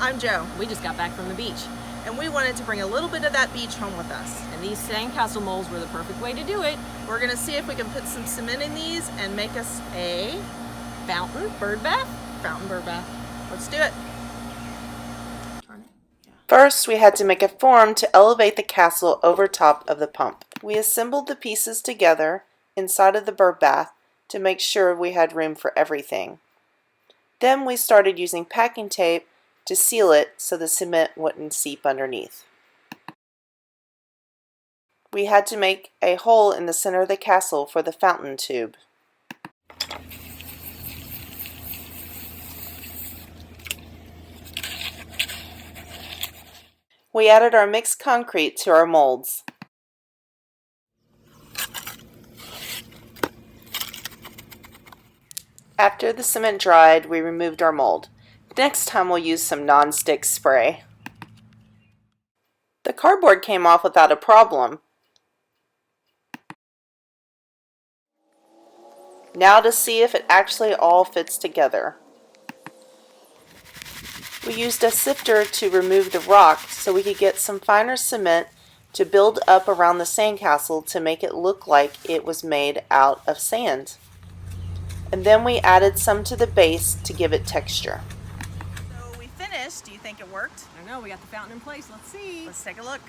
I'm Joe, We just got back from the beach, and we wanted to bring a little bit of that beach home with us. and these sandcastle molds were the perfect way to do it. We're gonna see if we can put some cement in these and make us a Fountain bird bath. fountain bird bath. Let's do it. First, we had to make a form to elevate the castle over top of the pump. We assembled the pieces together inside of the bird bath to make sure we had room for everything. Then we started using packing tape to seal it so the cement wouldn't seep underneath. We had to make a hole in the center of the castle for the fountain tube. We added our mixed concrete to our molds. After the cement dried, we removed our mold. Next time we'll use some non-stick spray. The cardboard came off without a problem. Now to see if it actually all fits together. We used a sifter to remove the rock so we could get some finer cement to build up around the sandcastle to make it look like it was made out of sand. And then we added some to the base to give it texture. So we finished. Do you think it worked? I know, we got the fountain in place. Let's see. Let's take a look.